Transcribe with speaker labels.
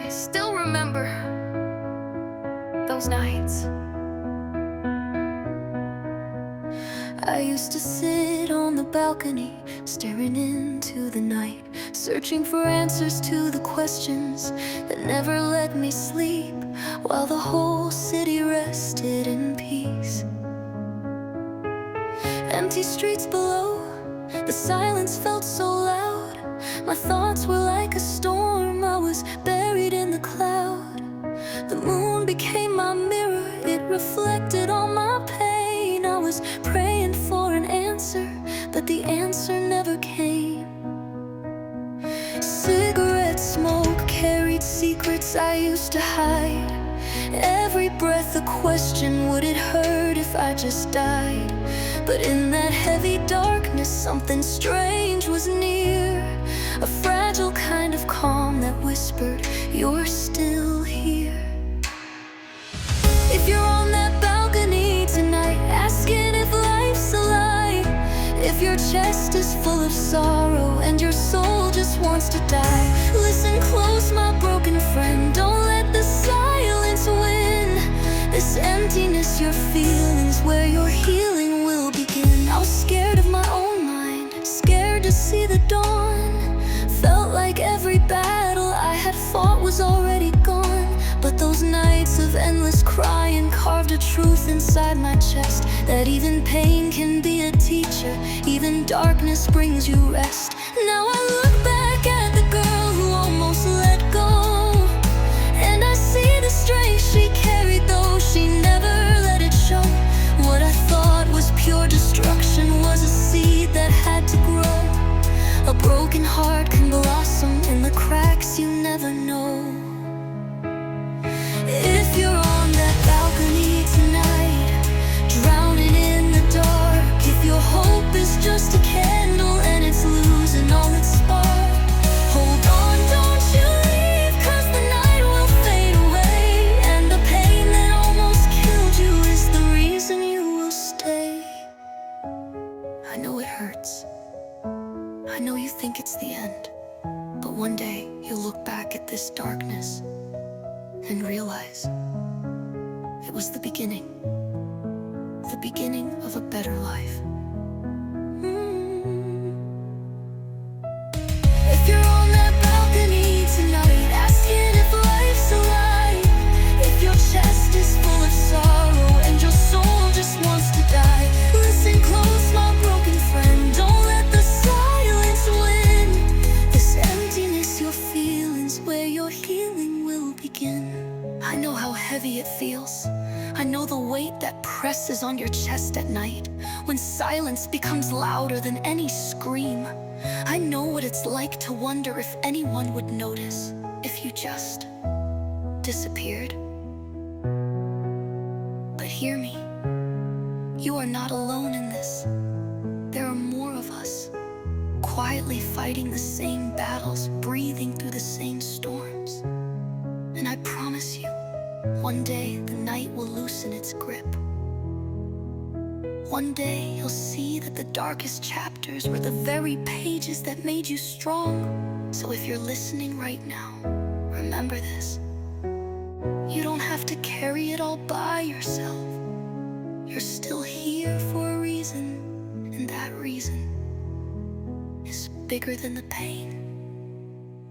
Speaker 1: I still remember those nights. I used to sit on the balcony, staring into the night, searching for answers to the questions that never let me sleep, while the whole city rested in peace. Empty streets below, the silence felt so loud. My thoughts were like a storm, I was buried in the cloud. The moon became my mirror, it reflected all my pain. I was praying for an answer, but the answer never came. Cigarette smoke carried secrets I used to hide. Every breath a question, would it hurt if I just died? But in that heavy darkness, something strange was near. A fragile kind of calm that whispered, you're still here. If you're on that balcony tonight, asking if life's alive, if your chest is full of sorrow and your soul just wants to die, listen close, my broken friend, don't let the silence win. This emptiness you're feeling is where your healing will begin. I was scared of my own mind, scared to see the dawn. Felt like every battle I had fought was already gone. But those nights of endless crying carved a truth inside my chest, that even pain can be a teacher, even darkness brings you rest. Now I look back at the girl who almost let go, and I see the strength she carried, though she never let it show. What I thought was pure destruction was a seed that had to grow. A broken heart can blossom in the cracks you never know. If you're on that balcony tonight, drowning in the dark, if your hope is just a candle and it's losing all its spark, hold on, don't you leave, 'cause the night will fade away, and the pain that almost killed you is the reason you will stay. I know it hurts, I know you think it's the end, but one day you'll look back at this darkness and realize it was the beginning of a better life. If you're on that balcony tonight, asking if life's alive, if your chest is full of sorrow and your soul just wants to die, listen close, my broken friend, don't let the silence win. This emptiness you're feeling is where your healing will begin. I know how heavy it feels. I know the weight that presses on your chest at night, when silence becomes louder than any scream. I know what it's like to wonder if anyone would notice, if you just disappeared. But hear me, you are not alone in this. There are more of us, quietly fighting the same battles, breathing through the same storms. And I promise you, one day the night will loosen its grip. One day you'll see that the darkest chapters were the very pages that made you strong. So if you're listening right now, remember this. You don't have to carry it all by yourself. You're still here for a reason, and that reason is bigger than the pain.